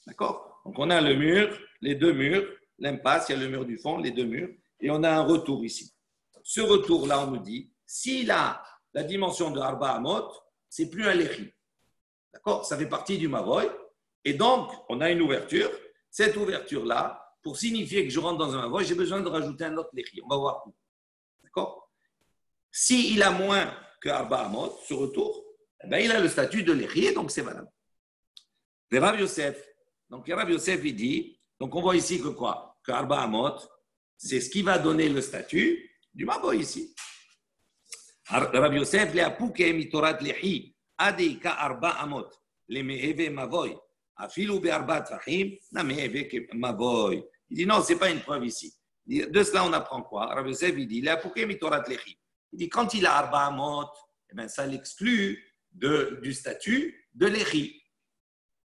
D'accord? Donc, on a le mur, les 2 murs, l'impasse, il y a le mur du fond, les 2 murs, et on a un retour ici. Ce retour-là, on nous dit s'il a la dimension de Arba Amot, c'est plus un lechi. D'accord? Ça fait partie du mavoy. Et donc, on a une ouverture. Cette ouverture-là, pour signifier que je rentre dans un mavoy, j'ai besoin de rajouter un autre lechi. On va voir où. D'accord? S'il a moins que Arba Amot, ce retour, ben, il a le statut de lechi, donc c'est valable. Le Rav Yosef. Donc, Rav Yosef, il dit, donc on voit ici que quoi? Que Arba Amot, c'est ce qui va donner le statut du mavoy ici. Rav Yosef, le apouke mitorat lehi, adeika arba amot, le meheve mavoy, afilu be arba tfahim, na meheve mavoy. Il dit non, ce n'est pas une preuve ici. De cela, on apprend quoi? Rav Yosef, il dit, le apouke mitorat lehi. Il dit, quand il a arba amot, eh bien, ça l'exclut du statut de lehi.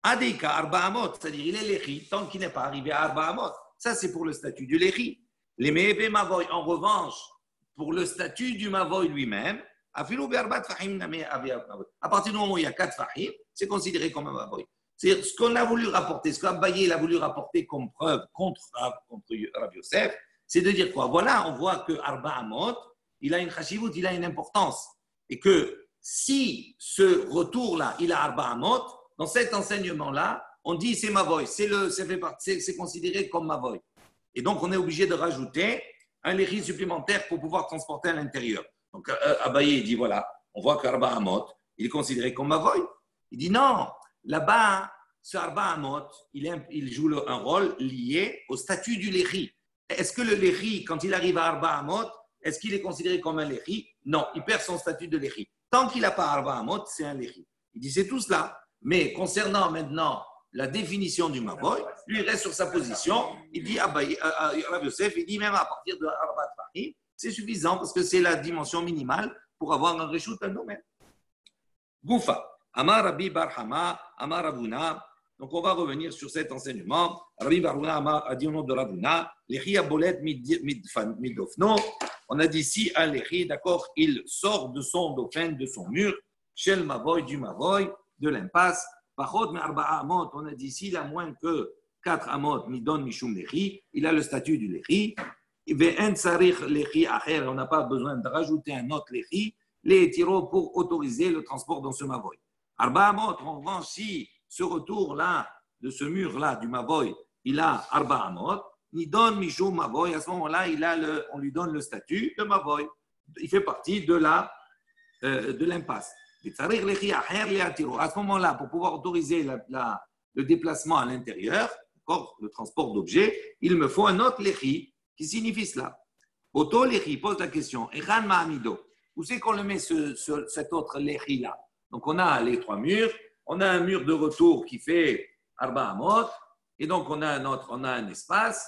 Adeika arba amot, c'est-à-dire il est lehi tant qu'il n'est pas arrivé à arba amot. Ça, c'est pour le statut du lehi. Les meheve mavoy, en revanche, pour le statut du mavoy lui-même, à partir du moment où il y a 4 fahim, c'est considéré comme un mavoy. C'est ce qu'on a voulu rapporter, ce qu'Abaye a voulu rapporter comme preuve contre Rav Yosef, c'est de dire quoi? Voilà, on voit que Arba Amot, il a une chashivut, il a une importance. Et que si ce retour-là, il a Arba Amot, dans cet enseignement-là, on dit c'est mavoy, c'est considéré comme mavoy. Et donc, on est obligé de rajouter un lechi supplémentaire pour pouvoir transporter à l'intérieur. Donc, Abaye dit voilà, on voit qu'Arba Amot, il est considéré comme mavoy. Il dit non, là-bas, ce Arba Amot, il joue un rôle lié au statut du lechi. Est-ce que le lechi, quand il arrive à Arba Amot, est-ce qu'il est considéré comme un lechi? Non, il perd son statut de lechi. Tant qu'il n'a pas Arba Amot, c'est un lechi. Il dit c'est tout cela. Mais concernant maintenant la définition du mavoy, lui il reste sur sa position. Il dit Rav Yosef, il dit même à partir de Arba Tfahim, c'est suffisant parce que c'est la dimension minimale pour avoir un reshoot, un domaine. Goufa, Amar Rabbi Barhama, Amar Ravuna. Donc on va revenir sur cet enseignement. Rabbi Barhama a dit au nom de Ravuna, Lechi abolet midofno. On a dit si un lechi, d'accord, il sort de son dauphin, de son mur, chez le mavoy, du mavoy, de l'impasse. Pachot mais arba'a amot, on a dit s'il a moins que 4 amot, midon mishum lechi, il a le statut du lechi. Ve'en tsarich lechi acher, on n'a pas besoin de rajouter un autre lechi, les tiros pour autoriser le transport dans ce mavoy. Arba'a amot, en revanche, si ce retour-là, de ce mur-là, du mavoy, il a Arba Amot, Nidon Mishum Mavoy, à ce moment-là, on lui donne le statut de Mavoy. Il fait partie de l'impasse. À ce moment-là, pour pouvoir autoriser le déplacement à l'intérieur, le transport d'objets, il me faut un autre lechi qui signifie cela. Auto lechi pose la question, Echan Ma'amido, où c'est qu'on le met cet autre lechi-là? Donc on a les 3 murs, on a un mur de retour qui fait Arba Amot, et donc on a un espace,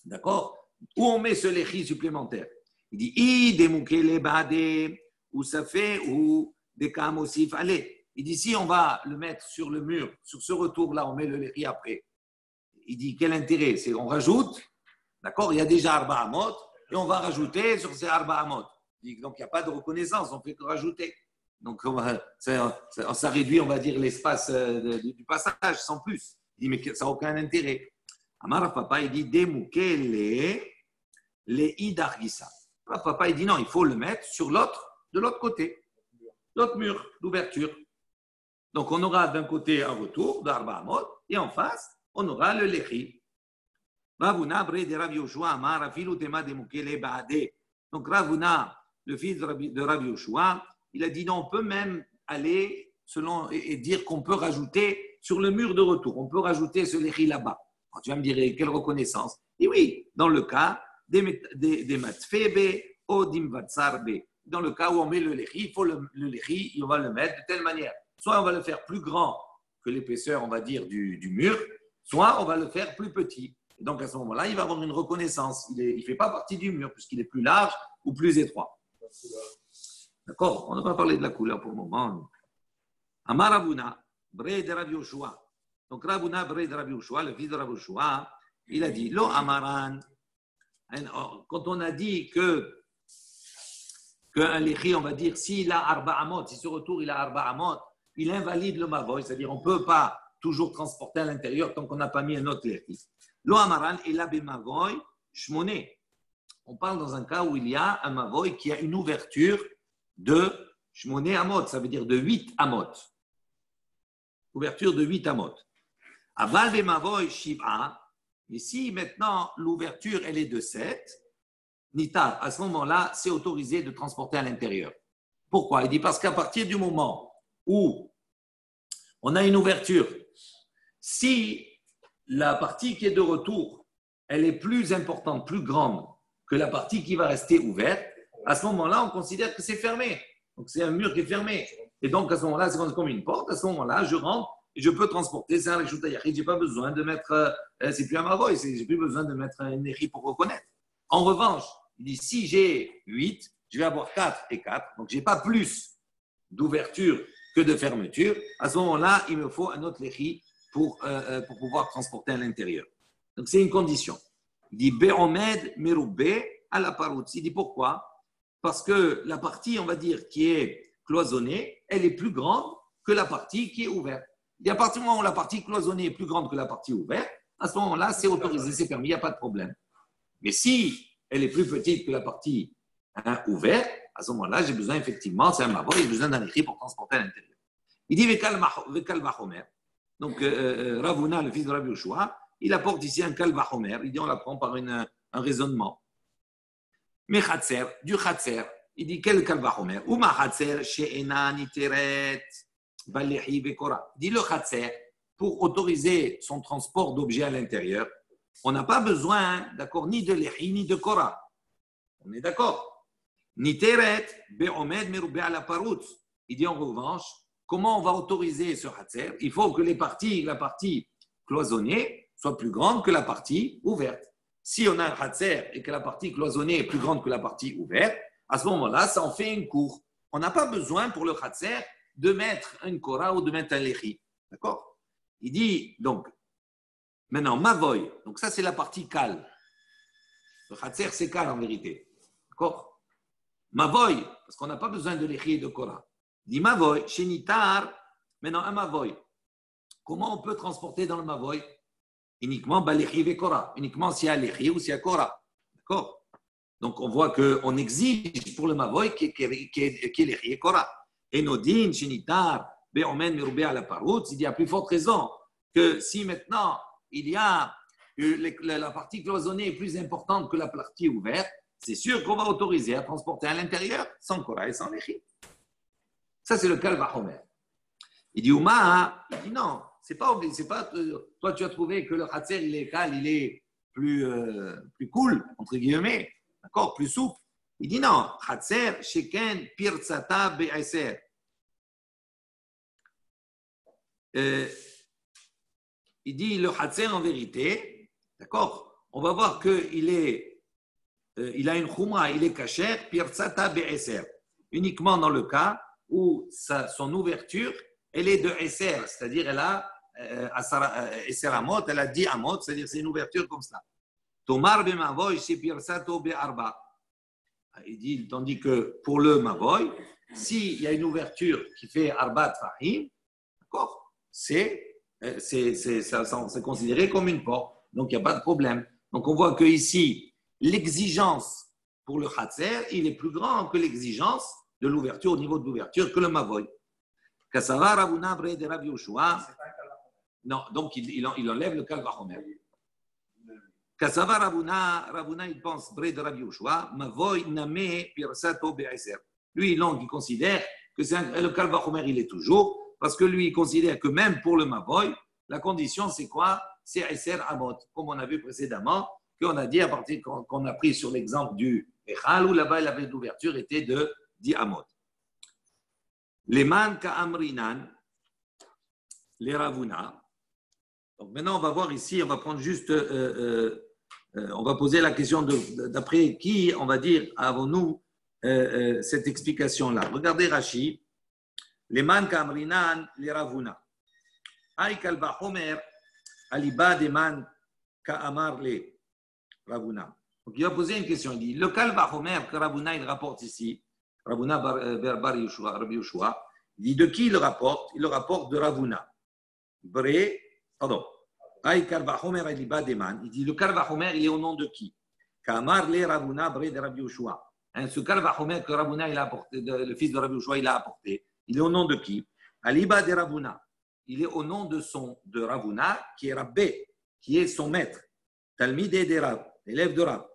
d'accord, où on met ce lechi supplémentaire. Il dit, I demukele bade, où ça fait, ou des kam aussi fallait. Il dit, si on va le mettre sur le mur, sur ce retour-là, on met le lechi après. Il dit, quel intérêt? C'est on rajoute, d'accord, il y a déjà Arba Amot, et on va rajouter sur ces Arba Amot. Donc il n'y a pas de reconnaissance, on ne fait que rajouter. Donc ça réduit, on va dire, l'espace du passage, sans plus. Il dit, mais ça n'a aucun intérêt. Amar Papa, il dit, demukele le idargisa. Papa, il dit, non, il faut le mettre de l'autre côté, l'autre mur d'ouverture. Donc, on aura d'un côté un retour d'Arba Amot, et en face, on aura le lechi. Ravuna, bre de Rav Yoshua, Amar, afilu tema demukele baade. Donc, Ravuna, le fils de Rav Yoshua, il a dit, non, on peut même aller et dire qu'on peut rajouter sur le mur de retour, on peut rajouter ce lechi là-bas. Alors, tu vas me dire, quelle reconnaissance? Et oui, dans le cas des matfebe ou d'imvatsarbe. Dans le cas où on met le lechi, il faut le lechi, on va le mettre de telle manière. Soit on va le faire plus grand que l'épaisseur, on va dire, du mur, soit on va le faire plus petit. Et donc à ce moment-là, il va avoir une reconnaissance. Il ne fait pas partie du mur puisqu'il est plus large ou plus étroit. D'accord? On ne va pas parler de la couleur pour le moment. Amar Ravuna, bre de Rav Yoshua. Donc Ravuna, bre de Rav Yoshua, le fils de Rav Yoshua, il a dit, lo amaran. Quand on a dit qu'un lechi, on va dire, s'il a Arba Amot, si ce retour il a Arba Amot, il invalide le mavoy, c'est-à-dire on ne peut pas toujours transporter à l'intérieur tant qu'on n'a pas mis un autre lechi. Lo amaran, il a be mavoy, shmone. On parle dans un cas où il y a un mavoy qui a une ouverture de shmone amot, ça veut dire de 8 amot. Ouverture de 8 amot. Aval be mavoy shiv'a. Mais si maintenant l'ouverture elle est de 7, Nita, à ce moment-là, c'est autorisé de transporter à l'intérieur. Pourquoi? Il dit parce qu'à partir du moment où on a une ouverture, si la partie qui est de retour, elle est plus importante, plus grande que la partie qui va rester ouverte, à ce moment-là, on considère que c'est fermé. Donc c'est un mur qui est fermé. Et donc à ce moment-là, c'est comme une porte. À ce moment-là, je rentre. Et je peux transporter, c'est un Reshut Hayachid, je n'ai pas besoin de mettre, c'est plus un mavoy, je n'ai plus besoin de mettre un Nechi pour reconnaître. En revanche, il dit, si j'ai 8, je vais avoir 4 et 4, donc je n'ai pas plus d'ouverture que de fermeture. À ce moment-là, il me faut un autre Nechi pour pouvoir transporter à l'intérieur. Donc c'est une condition. Il dit, Be'omed meroube à la paroutz. Il dit, pourquoi? Parce que la partie, on va dire, qui est cloisonnée, elle est plus grande que la partie qui est ouverte. Et à partir du moment où la partie cloisonnée est plus grande que la partie ouverte, à ce moment-là, c'est autorisé, c'est permis, il n'y a pas de problème. Mais si elle est plus petite que la partie ouverte, à ce moment-là, j'ai besoin effectivement, c'est un mabor, j'ai besoin d'un écrit pour transporter à l'intérieur. Il dit Vekal Vachomer. Donc, Ravuna, le fils de Rabbi Yoshua, il apporte ici un Kal Vachomer. Il dit on l'apprend par un raisonnement. Mais Khatser, du Khatser, il dit quel Kal Vachomer? Ou ma Khatser, She'ena Niteret. Dit le Khatser, pour autoriser son transport d'objets à l'intérieur, on n'a pas besoin, d'accord, ni de Lehi, ni de Kora. On est d'accord. Ni Teret, Be'omed, Meroube à la Paroutz. Il dit en revanche, comment on va autoriser ce Khatser? Il faut que la partie cloisonnée soit plus grande que la partie ouverte. Si on a un Khatser et que la partie cloisonnée est plus grande que la partie ouverte, à ce moment-là, ça en fait une cour. On n'a pas besoin pour le Khatser de mettre une Kora ou de mettre un Lechi. D'accord? Il dit, donc, maintenant, Mavoy, donc ça c'est la partie cale. Le Khatser c'est cale en vérité. D'accord? Mavoy, parce qu'on n'a pas besoin de Lechi et de Kora. Il dit Mavoy, Shenitar, maintenant un Mavoy. Comment on peut transporter dans le Mavoy? Uniquement Lechi et Kora. Uniquement s'il y a Lechi ou s'il y a Kora. D'accord? Donc on voit qu'on exige pour le Mavoy qu'il y ait Lechi et Kora. Et Nodin, Shenitar, Be'omen, Meroube à la Paroutz, il dit à plus forte raison que si maintenant il y a la partie cloisonnée est plus importante que la partie ouverte, c'est sûr qu'on va autoriser à transporter à l'intérieur sans Korah et sans Lechi. Ça, c'est le Kal Vachomer. Il dit Ouma, il dit non, c'est pas obligé, c'est pas. Toi, tu as trouvé que le Khatser, il est plus cool, entre guillemets, d'accord, plus souple. Il dit non, Khatser, Sheken, Pirtsata, Be'eser. Il dit le Khatser en vérité, d'accord, on va voir qu'il il a une khumra, il est kacher, Pirtsata, Be'eser. Uniquement dans le cas où son ouverture, elle est de Eser, c'est-à-dire elle a Eser Amot, elle a 10 Amot, c'est-à-dire c'est une ouverture comme ça. Tomar be Mavoy, c'est Pirsato be Arba. Il dit, tandis que pour le Mavoy, s'il y a une ouverture qui fait Arba Tfahim, d'accord, c'est considéré comme une porte, donc il n'y a pas de problème. Donc on voit que ici, l'exigence pour le Khatser, il est plus grand que l'exigence de l'ouverture au niveau de l'ouverture que le Mavoy. Kassava Ravuna Bre de Rav Yoshua. Non, donc il enlève le Kal Vachomer. Kassava Ravuna, il pense Bre de Rav Yoshua, Mavoy Name Pirsato Be'eser. Lui, il considère que le Kal Vachomer, il est toujours, parce que lui, il considère que même pour le Mavoy, la condition, c'est quoi? C'est Eser Amot, comme on a vu précédemment, qu'on a dit à partir qu'on a pris sur l'exemple du Echal, où là-bas, l'ouverture était de 10 Amot. Les man ka'amrinan, les ravuna. Donc maintenant, on va voir ici, on va prendre juste, on va poser la question d'après qui, on va dire, avons-nous cette explication-là. Regardez Rashi, les man ka'amrinan, les ravuna. Aï kalba homer, aliba de man ka'amar les ravuna. Donc il va poser une question, il dit, le kalba homer que Ravuna il rapporte ici, Ravuna bar Yoshua, Rabbi Yoshua, il dit de qui il le rapporte? Il le rapporte de Ravuna. Pardon. Il dit le Karvachomer, il est au nom de qui? Kamar le Ravuna bre de Rabbi Yoshua. Ce Karvachomer que Ravuna il a apporté, le fils de Rabbi Yoshua, il a apporté, il est au nom de qui? Aliba de Ravuna. Il est au nom de Ravuna, qui est Rabbé, qui est son maître. Talmide de Rav, élève de Rav.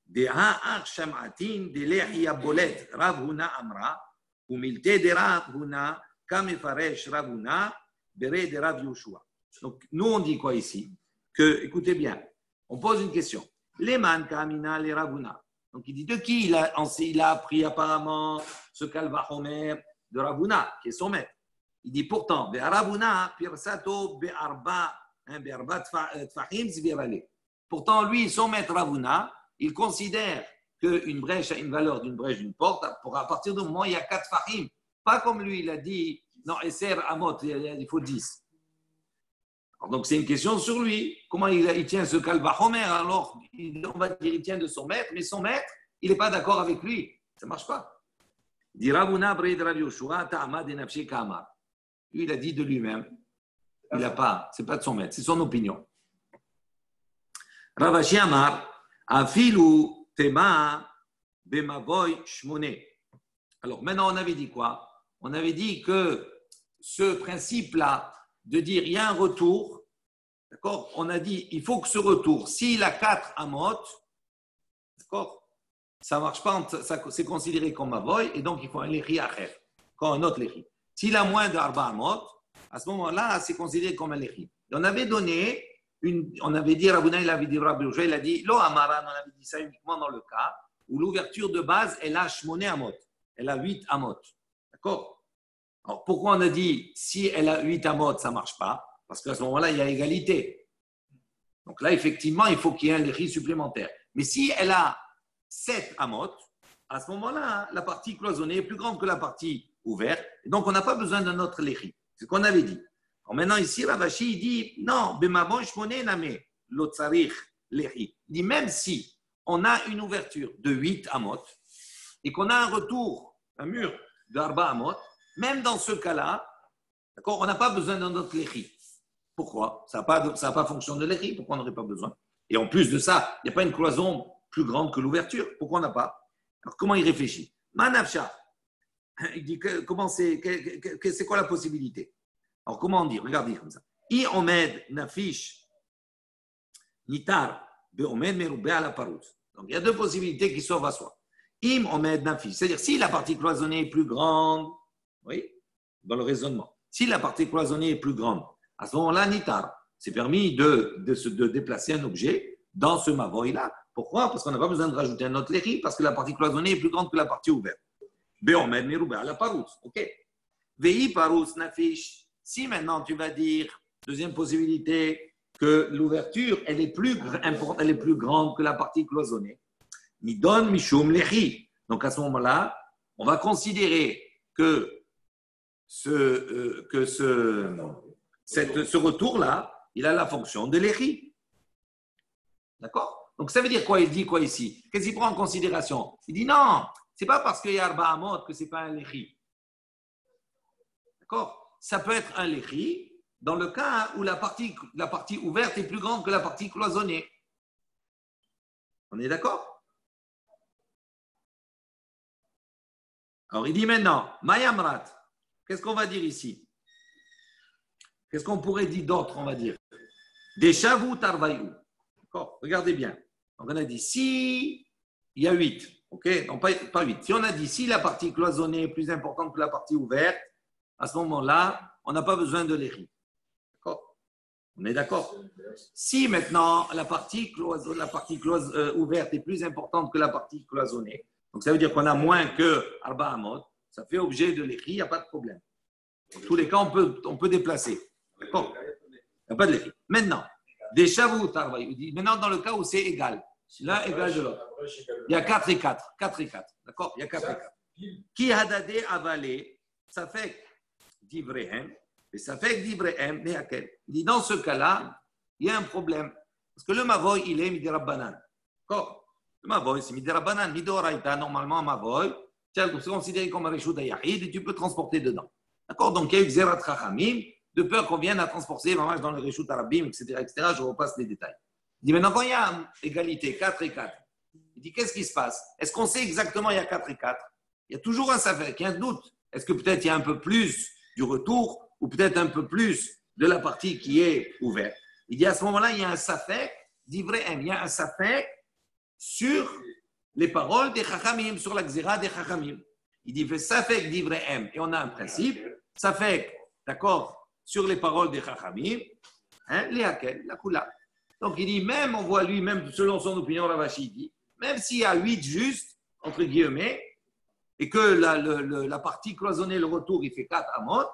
De ha'ar sham'atin de lehi abolet Ravuna amra umilte de Ravuna kamefaresh Ravuna bere de Rav Yoshua. Donc nous on dit quoi ici? Que écoutez bien, on pose une question. Les man kamina les Ravuna. Donc il dit de qui il a appris apparemment ce Kalvachomer de Ravuna qui est son maître. Il dit pourtant be Ravuna pirsato be arba tfahim zvirale. Pourtant lui son maître Ravuna il considère qu'une brèche a une valeur d'une brèche d'une porte à partir du moment où il y a 4 fahim. Pas comme lui, il a dit, non, Esser Amot, il faut 10. Alors, donc, c'est une question sur lui. Comment il tient ce Kalvachomer? Alors, on va dire il tient de son maître, mais son maître, il n'est pas d'accord avec lui. Ça ne marche pas. Il dit, Ravuna Bre de Rav Yoshua, Ta'ama de Nafshe Kamar. Lui, il a dit de lui-même. Il n'a pas, c'est pas de son maître, c'est son opinion. Ravashi Amar, Afilu tema bemavoy shmone. Alors maintenant, on avait dit quoi? On avait dit que ce principe-là de dire il y a un retour, d'accord? On a dit il faut que ce retour, s'il a 4 amot, d'accord? Ça ne marche pas, c'est considéré comme mavoy et donc il faut un lechi acher, comme un autre lechi. S'il a moins d'arba amot, à ce moment-là, c'est considéré comme un lechi. On avait donné on avait dit, Ravuna, il avait dit, Rabbi Yoshua, il a dit, Lo Amaran, on avait dit ça uniquement dans le cas où l'ouverture de base, elle a shmone amot, elle a 8 amot. D'accord? Alors pourquoi on a dit, si elle a 8 amot, ça ne marche pas? Parce qu'à ce moment-là, il y a égalité. Donc là, effectivement, il faut qu'il y ait un lechi supplémentaire. Mais si elle a 7 amot, à ce moment-là, la partie cloisonnée est plus grande que la partie ouverte. Et donc, on n'a pas besoin d'un autre lechi. C'est ce qu'on avait dit. Alors maintenant, ici, Ravashi, il dit, non, il dit, même si on a une ouverture de 8 amot et qu'on a un retour, un mur d'arba amot, même dans ce cas-là, d'accord, on n'a pas besoin d'un autre lechi. Pourquoi? Ça n'a pas fonction de lechi, pourquoi on n'aurait pas besoin? Et en plus de ça, il n'y a pas une cloison plus grande que l'ouverture, pourquoi on n'a pas? Alors comment il réfléchit? Manafsha, il dit, c'est quoi la possibilité? Alors, comment on dit? Regardez comme ça. I omed nafish Nitar, be'omed merubé à la paroute. Donc, il y a deux possibilités qui sauvent à soi. Im omed nafish. C'est-à-dire, si la partie cloisonnée est plus grande, oui, dans le raisonnement, si la partie cloisonnée est plus grande, à ce moment-là, nitar, c'est permis de déplacer un objet dans ce mavoï-là. Pourquoi? Parce qu'on n'a pas besoin de rajouter un autre léri, parce que la partie cloisonnée est plus grande que la partie ouverte. Be'omed merubé à la paroute. OK. Vei parous nafish. Si maintenant tu vas dire, deuxième possibilité, que l'ouverture, elle est plus grande que la partie cloisonnée. Midon mishum lechi. Donc à ce moment-là, on va considérer que ce retour-là, il a la fonction de lechi. D'accord? Donc ça veut dire quoi? Il dit quoi ici? Qu'est-ce qu'il prend en considération? Il dit non, c'est pas parce qu'il y a Arba Amot que c'est pas un lechi. D'accord? Ça peut être un lechi dans le cas où la partie ouverte est plus grande que la partie cloisonnée. On est d'accord? Alors, il dit maintenant, Mayamrat, qu'est-ce qu'on va dire ici? Qu'est-ce qu'on pourrait dire d'autre, on va dire? Des chavou tarvaïou. D'accord? Regardez bien. Donc, on a dit, si il y a 8, ok? Non, pas 8. Si on a dit, si la partie cloisonnée est plus importante que la partie ouverte, à ce moment-là, on n'a pas besoin de l'éri. On est d'accord? Si maintenant la partie ouverte est plus importante que la partie cloisonnée, donc ça veut dire qu'on a moins que Arba Amot, ça fait objet de l'écrit, il n'y a pas de problème. Dans tous les cas, on peut déplacer. D'accord? Il n'y a pas de l'écrit. Maintenant, des chavou tarvaï, maintenant dans le cas où c'est égal, l'un égal de l'autre, il y a 4 et 4. 4 et 4. D'accord? Il y a 4 et 4. Qui hadadé avalé, ça fait d'ivrehem. Et ça fait que d'Ibrahim, il dit dans ce cas-là, il y a un problème. Parce que le mavoy, il est midi rabbanan. D'accord? Le mavoy, c'est midi rabbanan. Midi oraïta, normalement, un mavoy, c'est considéré comme un reshut yahid et tu peux transporter dedans. D'accord? Donc, il y a eu Xerat Chachamim, de peur qu'on vienne à transporter vraiment dans le reshut arabim, etc., etc. Je repasse les détails. Il dit maintenant, quand il y a égalité, 4 et 4, il dit qu'est-ce qui se passe? Est-ce qu'on sait exactement il y a 4 et 4? Il y a toujours un safek, il y a un doute. Est-ce que peut-être il y a un peu plus du retour ou peut-être un peu plus de la partie qui est ouverte? Il dit à ce moment-là, il y a un safek d'Ivrehem, il y a un safek sur les paroles des Chachamim, sur la Xéra des Chachamim. Il dit fait safek d'Ivrehem, et on a un principe, safek, d'accord, sur les paroles des Chachamim, hein, les Hakel, la Kula. Donc il dit, même, on voit lui, même selon son opinion, Ravashi dit, même s'il y a 8 justes, entre guillemets, et que la partie cloisonnée, le retour, il fait 4 amot.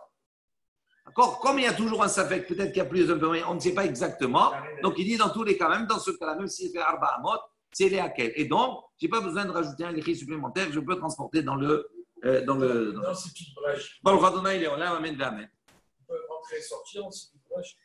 D'accord? Comme il y a toujours un safek, peut-être qu'il y a plus de moyens, on ne sait pas exactement. Donc il dit dans tous les cas, même dans ce cas-là, même s'il fait Arba Amot, c'est les Hakel. Et donc, je n'ai pas besoin de rajouter un léchi supplémentaire, je peux transporter dans le. Dans ces petites brèches. Bon, le Radona, il est là, amène, amen. On peut rentrer et sortir dans ces petites brèches.